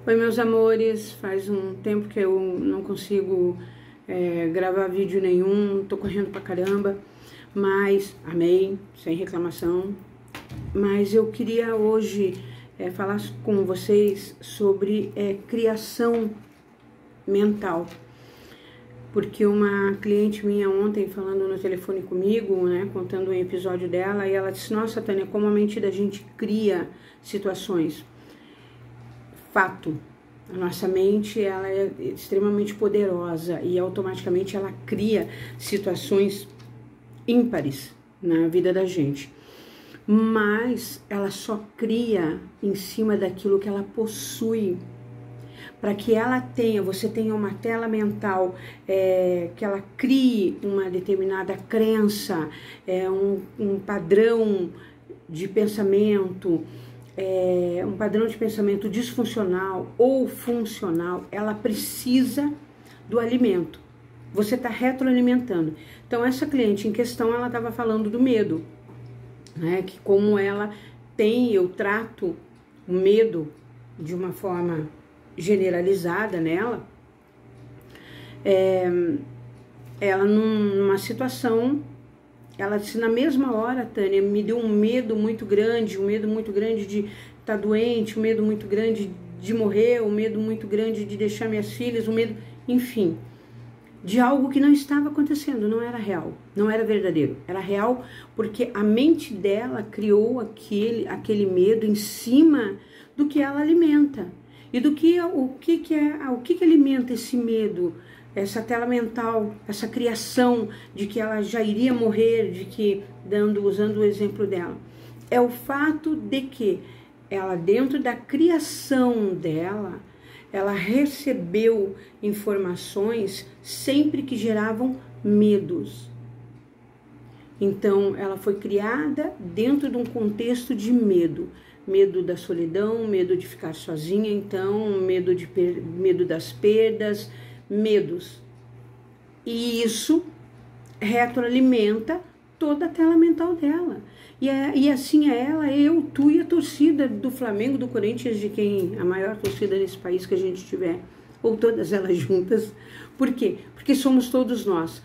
Oi, meus amores, faz um tempo que eu não consigo gravar vídeo nenhum, tô correndo pra caramba, mas amei, sem reclamação. Mas eu queria hoje falar com vocês sobre criação mental, porque uma cliente minha ontem falando no telefone comigo, né, contando um episódio dela, e ela disse: nossa, Tânia, como a mente da gente cria situações. Fato, a nossa mente ela é extremamente poderosa e automaticamente ela cria situações ímpares na vida da gente, mas ela só cria em cima daquilo que ela possui. Para que ela tenha, você tenha uma tela mental, que ela crie uma determinada crença, um padrão de pensamento, um padrão de pensamento disfuncional ou funcional, ela precisa do alimento. Você está retroalimentando. Então, essa cliente em questão, ela estava falando do medo, né? Que como ela tem, eu trato o medo de uma forma generalizada nela, ela numa situação, ela disse, na mesma hora, Tânia, me deu um medo muito grande de estar doente, um medo muito grande de morrer, um medo muito grande de deixar minhas filhas, um medo, enfim, de algo que não estava acontecendo, não era real, não era verdadeiro, era real porque a mente dela criou aquele medo em cima do que ela alimenta. E do que o que alimenta esse medo, essa tela mental, essa criação de que ela já iria morrer, de que, usando o exemplo dela, é o fato de que ela, dentro da criação dela, ela recebeu informações sempre que geravam medos. Então, ela foi criada dentro de um contexto de medo. Medo da solidão, medo de ficar sozinha, então, medo das perdas, medos. E isso retroalimenta toda a tela mental dela. E assim é ela, eu, tu e a torcida do Flamengo, do Corinthians, de quem a maior torcida nesse país que a gente tiver, ou todas elas juntas. Por quê? Porque somos todos nós.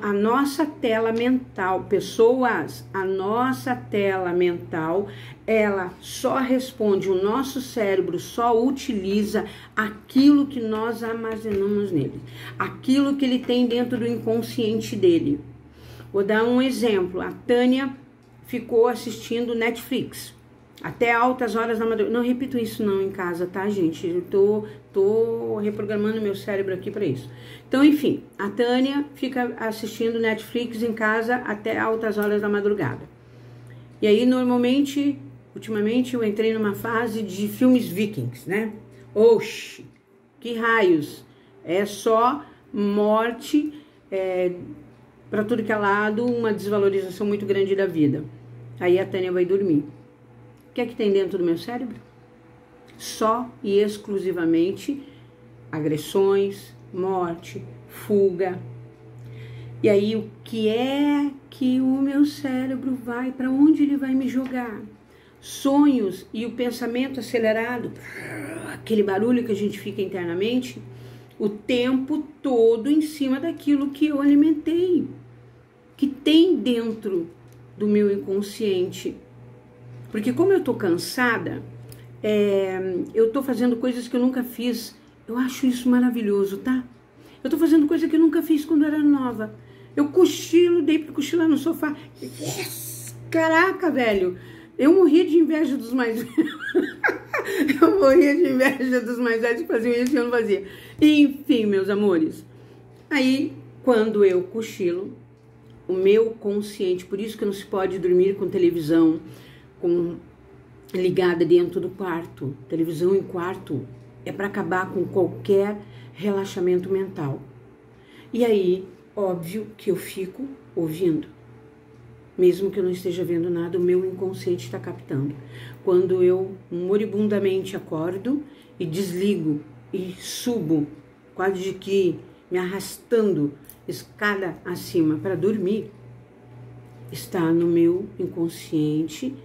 A nossa tela mental, pessoas, a nossa tela mental, ela só responde, o nosso cérebro só utiliza aquilo que nós armazenamos nele, aquilo que ele tem dentro do inconsciente dele. Vou dar um exemplo, a Tânia ficou assistindo Netflix até altas horas da madrugada. Não repito isso não em casa, tá, gente? Eu tô reprogramando meu cérebro aqui para isso. Então, enfim, a Tânia fica assistindo Netflix em casa até altas horas da madrugada. E aí, normalmente, ultimamente, eu entrei numa fase de filmes vikings, né? Oxi, que raios! É só morte, para tudo que é lado, uma desvalorização muito grande da vida. Aí a Tânia vai dormir. O que é que tem dentro do meu cérebro? Só e exclusivamente agressões, morte, fuga. E aí o que é que o meu cérebro vai, para onde ele vai me jogar? Sonhos e o pensamento acelerado, aquele barulho que a gente fica internamente, o tempo todo em cima daquilo que eu alimentei, que tem dentro do meu inconsciente. Porque como eu tô cansada, eu tô fazendo coisas que eu nunca fiz. Eu acho isso maravilhoso, tá? Eu tô fazendo coisa que eu nunca fiz quando eu era nova. Eu cochilo, dei pra cochilar no sofá. Yes! Caraca, velho! Eu morria de inveja dos mais velhos. Eu morria de inveja dos mais velhos que faziam isso e eu não fazia. Enfim, meus amores. Aí, quando eu cochilo, o meu consciente, por isso que não se pode dormir com televisão ligada dentro do quarto. Televisão em quarto é para acabar com qualquer relaxamento mental. E aí, óbvio que eu fico ouvindo. Mesmo que eu não esteja vendo nada, o meu inconsciente está captando. Quando eu moribundamente acordo e desligo e subo, quase de que me arrastando escada acima para dormir, está no meu inconsciente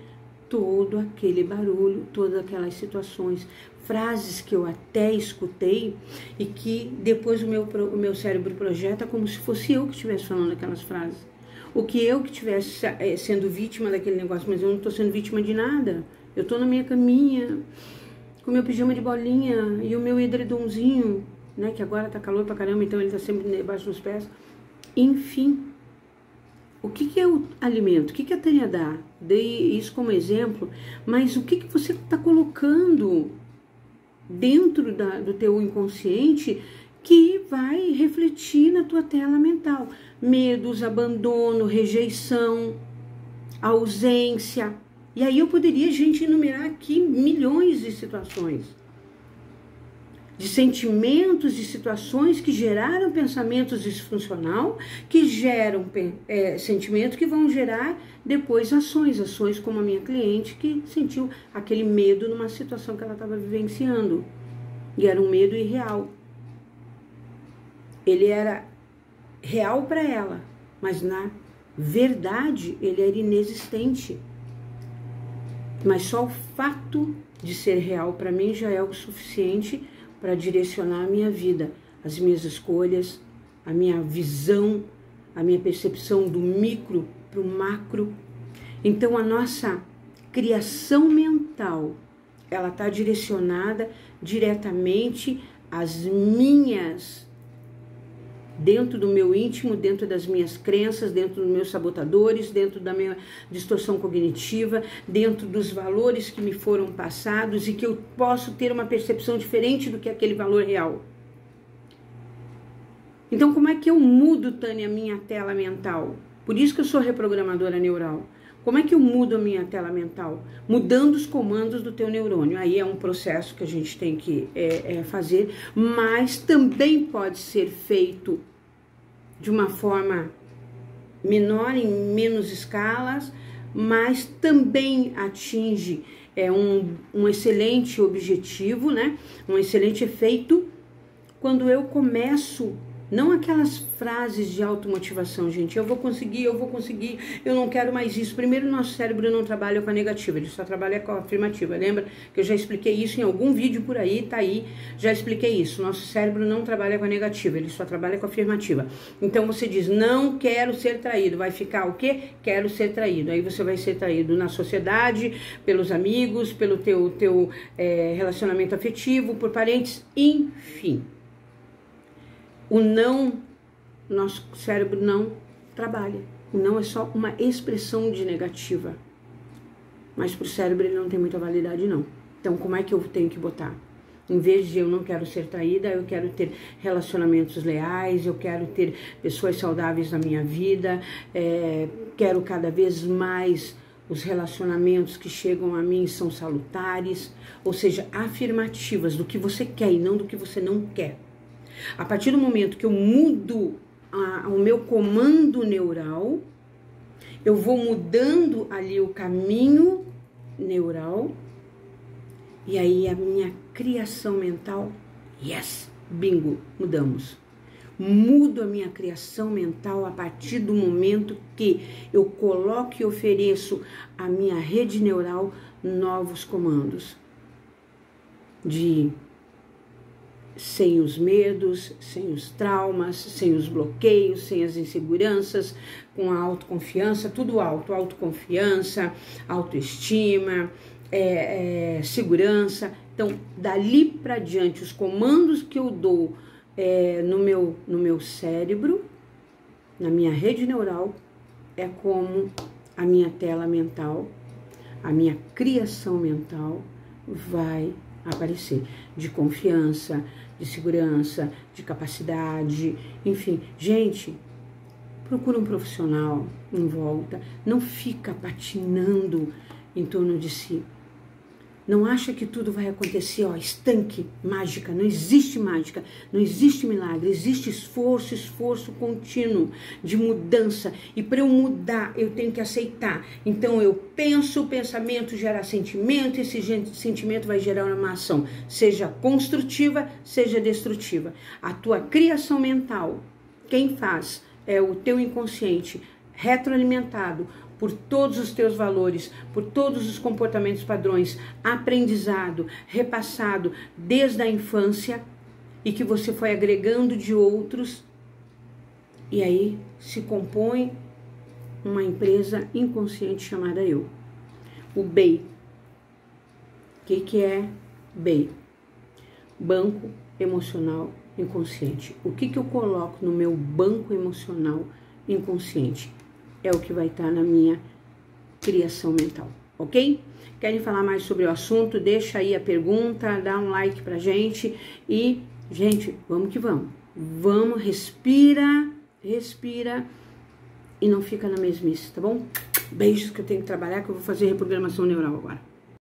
todo aquele barulho, todas aquelas situações, frases que eu até escutei e que depois o meu cérebro projeta como se fosse eu que estivesse falando aquelas frases. O que eu que estivesse sendo vítima daquele negócio, mas eu não estou sendo vítima de nada. Eu estou na minha caminha, com meu pijama de bolinha e o meu edredomzinho, né, que agora tá calor pra caramba, então ele tá sempre debaixo dos pés. Enfim, o que é o alimento? O que a Tânia dá? Dei isso como exemplo, mas o que você está colocando dentro do teu inconsciente que vai refletir na tua tela mental? Medos, abandono, rejeição, ausência. E aí eu poderia, gente, enumerar aqui milhões de situações, de sentimentos, de situações que geraram pensamentos disfuncional, que geram sentimentos que vão gerar depois ações como a minha cliente que sentiu aquele medo numa situação que ela estava vivenciando. E era um medo irreal. Ele era real para ela, mas na verdade ele era inexistente. Mas só o fato de ser real para mim já é o suficiente para direcionar a minha vida, as minhas escolhas, a minha visão, a minha percepção do micro para o macro. Então a nossa criação mental, ela está direcionada diretamente às minhas, dentro do meu íntimo, dentro das minhas crenças, dentro dos meus sabotadores, dentro da minha distorção cognitiva, dentro dos valores que me foram passados e que eu posso ter uma percepção diferente do que aquele valor real. Então, como é que eu mudo, Tânia, a minha tela mental? Por isso que eu sou reprogramadora neural. Como é que eu mudo a minha tela mental? Mudando os comandos do teu neurônio. Aí é um processo que a gente tem que fazer, mas também pode ser feito de uma forma menor, em menos escalas, mas também atinge um excelente objetivo, né? Um excelente efeito quando eu começo. Não aquelas frases de automotivação, gente. Eu vou conseguir, eu não quero mais isso. Primeiro, nosso cérebro não trabalha com a negativa, ele só trabalha com a afirmativa. Lembra que eu já expliquei isso em algum vídeo por aí, tá aí, já expliquei isso. Nosso cérebro não trabalha com a negativa, ele só trabalha com a afirmativa. Então você diz, não quero ser traído. Vai ficar o quê? Quero ser traído. Aí você vai ser traído na sociedade, pelos amigos, pelo teu relacionamento afetivo, por parentes, enfim. O não, nosso cérebro não trabalha. O não é só uma expressão de negativa. Mas para o cérebro ele não tem muita validade, não. Então, como é que eu tenho que botar? Em vez de eu não quero ser traída, eu quero ter relacionamentos leais, eu quero ter pessoas saudáveis na minha vida, quero cada vez mais os relacionamentos que chegam a mim são salutares, ou seja, afirmativas do que você quer e não do que você não quer. A partir do momento que eu mudo o meu comando neural, eu vou mudando ali o caminho neural e aí a minha criação mental, yes, bingo, mudamos. Mudo a minha criação mental a partir do momento que eu coloco e ofereço à minha rede neural novos comandos sem os medos, sem os traumas, sem os bloqueios, sem as inseguranças, com a autoconfiança, tudo alto, autoconfiança, autoestima, segurança. Então, dali para diante, os comandos que eu dou no meu cérebro, na minha rede neural, é como a minha tela mental, a minha criação mental vai aparecer, de confiança, de segurança, de capacidade, enfim. Gente, procura um profissional em volta, não fica patinando em torno de si. Não acha que tudo vai acontecer, estanque, mágica. Não existe mágica, não existe milagre, existe esforço contínuo de mudança. E para eu mudar, eu tenho que aceitar. Então eu penso, o pensamento gera sentimento, esse sentimento vai gerar uma ação, seja construtiva, seja destrutiva. A tua criação mental, quem faz é o teu inconsciente, retroalimentado por todos os teus valores, por todos os comportamentos padrões, aprendizado, repassado desde a infância e que você foi agregando de outros, e aí se compõe uma empresa inconsciente chamada eu. O BEI. O que é BEI? Banco Emocional Inconsciente. O que eu coloco no meu banco emocional inconsciente? É o que vai estar na minha criação mental, ok? Querem falar mais sobre o assunto? Deixa aí a pergunta, dá um like pra gente e, gente, vamos que vamos. Vamos, respira e não fica na mesmice, tá bom? Beijos que eu tenho que trabalhar, que eu vou fazer reprogramação neural agora.